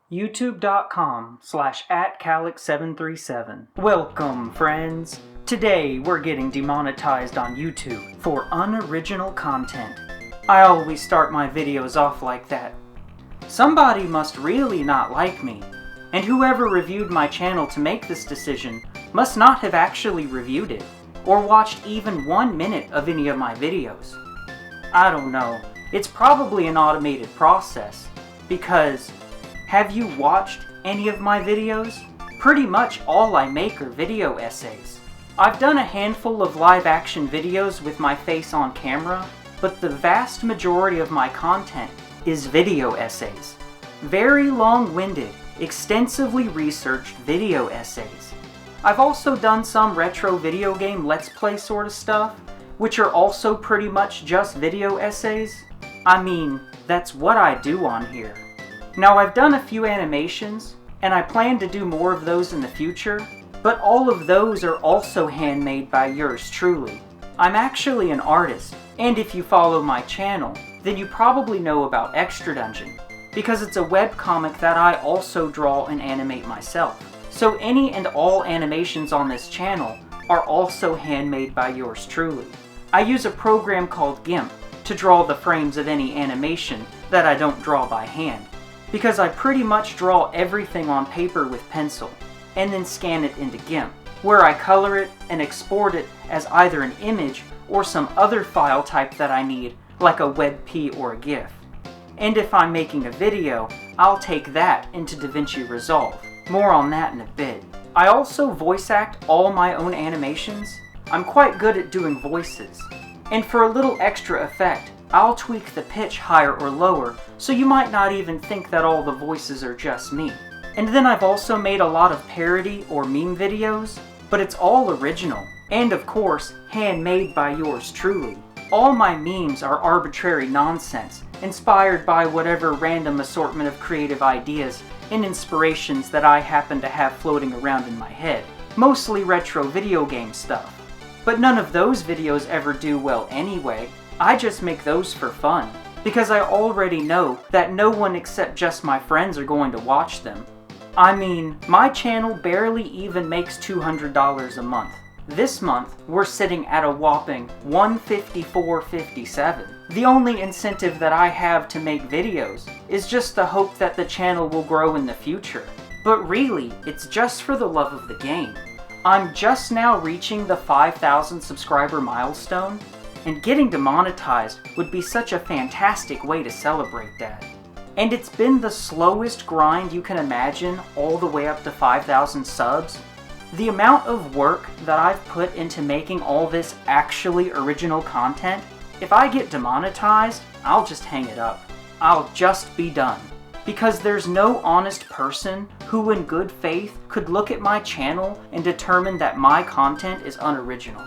youtube.com/@calix737. Welcome, friends. Today we're getting demonetized on YouTube for unoriginal content. I always start my videos off like that. Somebody must really not like me, and whoever reviewed my channel to make this decision must not have actually reviewed it, or watched even 1 minute of any of my videos. I don't know, it's probably an automated process, because have you watched any of my videos? Pretty much all I make are video essays. I've done a handful of live action videos with my face on camera, but the vast majority of my content is video essays. Very long-winded, extensively researched video essays. I've also done some retro video game Let's Play sort of stuff, which are also pretty much just video essays. I mean, that's what I do on here. Now, I've done a few animations, and I plan to do more of those in the future, but all of those are also handmade by yours truly. I'm actually an artist, and if you follow my channel, then you probably know about Extra Dungeon, because it's a webcomic that I also draw and animate myself. So any and all animations on this channel are also handmade by yours truly. I use a program called GIMP to draw the frames of any animation that I don't draw by hand, because I pretty much draw everything on paper with pencil, and then scan it into GIMP, where I color it and export it as either an image or some other file type that I need, like a WebP or a GIF. And if I'm making a video, I'll take that into DaVinci Resolve. More on that in a bit. I also voice act all my own animations. I'm quite good at doing voices. And for a little extra effect, I'll tweak the pitch higher or lower, so you might not even think that all the voices are just me. And then I've also made a lot of parody or meme videos, but it's all original, and of course, handmade by yours truly. All my memes are arbitrary nonsense, inspired by whatever random assortment of creative ideas and inspirations that I happen to have floating around in my head. Mostly retro video game stuff. But none of those videos ever do well anyway. I just make those for fun, because I already know that no one except just my friends are going to watch them. I mean, my channel barely even makes $200 a month. This month, we're sitting at a whopping $154.57. The only incentive that I have to make videos is just the hope that the channel will grow in the future. But really, it's just for the love of the game. I'm just now reaching the 5,000 subscriber milestone, and getting demonetized would be such a fantastic way to celebrate that. And it's been the slowest grind you can imagine all the way up to 5,000 subs. The amount of work that I've put into making all this actually original content, if I get demonetized, I'll just hang it up. I'll just be done. Because there's no honest person who in good faith could look at my channel and determine that my content is unoriginal.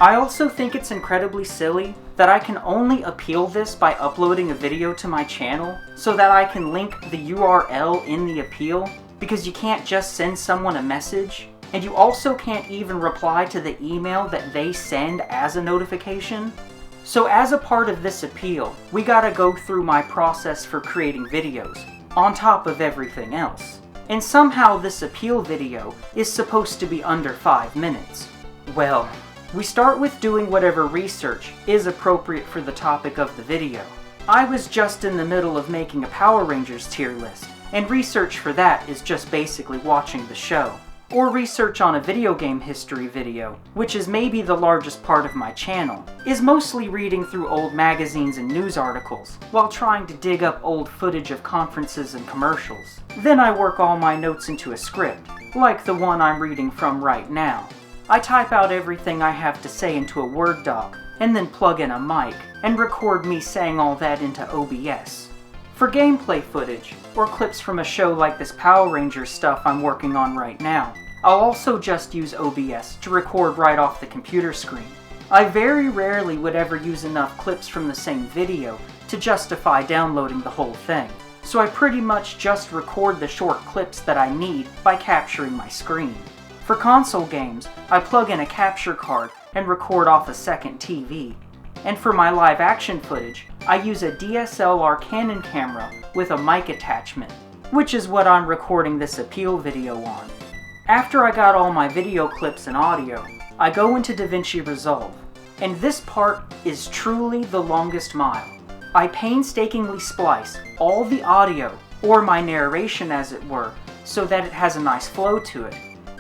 I also think it's incredibly silly that I can only appeal this by uploading a video to my channel so that I can link the URL in the appeal, because you can't just send someone a message, and you also can't even reply to the email that they send as a notification. So as a part of this appeal, we gotta go through my process for creating videos, on top of everything else. And somehow this appeal video is supposed to be under 5 minutes. Well, we start with doing whatever research is appropriate for the topic of the video. I was just in the middle of making a Power Rangers tier list, and research for that is just basically watching the show. Or research on a video game history video, which is maybe the largest part of my channel, is mostly reading through old magazines and news articles, while trying to dig up old footage of conferences and commercials. Then I work all my notes into a script, like the one I'm reading from right now. I type out everything I have to say into a Word doc, and then plug in a mic, and record me saying all that into OBS. For gameplay footage, or clips from a show like this Power Rangers stuff I'm working on right now, I'll also just use OBS to record right off the computer screen. I very rarely would ever use enough clips from the same video to justify downloading the whole thing, so I pretty much just record the short clips that I need by capturing my screen. For console games, I plug in a capture card and record off a second TV. And for my live action footage, I use a DSLR Canon camera with a mic attachment. which is what I'm recording this appeal video on. After I got all my video clips and audio, I go into DaVinci Resolve, and this part is truly the longest mile. I painstakingly splice all the audio, or my narration as it were, so that it has a nice flow to it,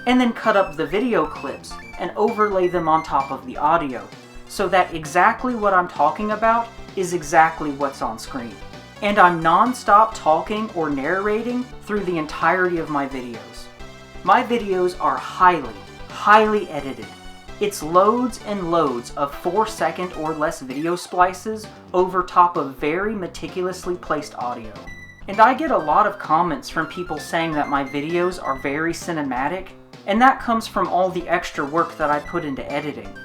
and then cut up the video clips and overlay them on top of the audio, so that exactly what I'm talking about is exactly what's on screen. And I'm non-stop talking or narrating through the entirety of my videos. My videos are highly edited. It's loads and loads of 4-second or less video splices over top of very meticulously placed audio. And I get a lot of comments from people saying that my videos are very cinematic, and that comes from all the extra work that I put into editing.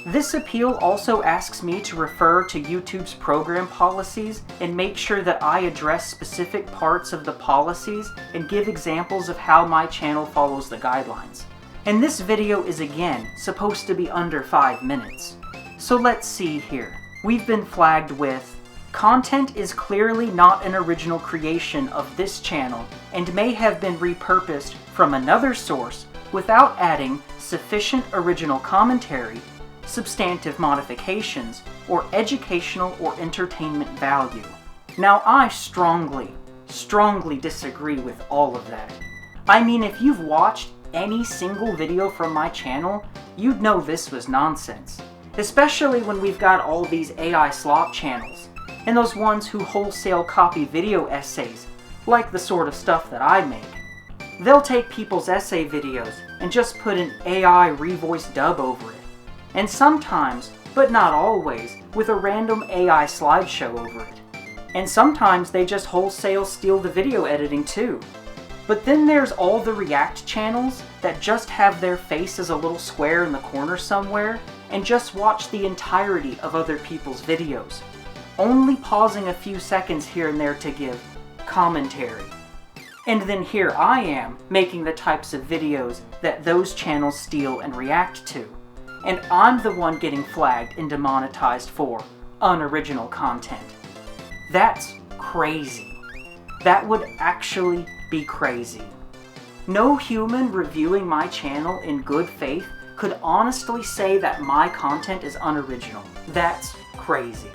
This appeal also asks me to refer to YouTube's program policies and make sure that I address specific parts of the policies and give examples of how my channel follows the guidelines. And this video is again supposed to be under 5 minutes. So let's see here. We've been flagged with content is clearly not an original creation of this channel and may have been repurposed from another source without adding sufficient original commentary, substantive modifications, or educational or entertainment value. Now I strongly disagree with all of that. I mean, if you've watched any single video from my channel, you'd know this was nonsense. Especially when we've got all these AI slop channels, and those ones who wholesale copy video essays, like the sort of stuff that I make. They'll take people's essay videos and just put an AI revoice dub over it. And sometimes, but not always, with a random AI slideshow over it. And sometimes they just wholesale steal the video editing too. But then there's all the React channels that just have their face as a little square in the corner somewhere and just watch the entirety of other people's videos, only pausing a few seconds here and there to give commentary. And then here I am, making the types of videos that those channels steal and react to. And I'm the one getting flagged and demonetized for unoriginal content. That's crazy. That would actually be crazy. No human reviewing my channel in good faith could honestly say that my content is unoriginal. That's crazy.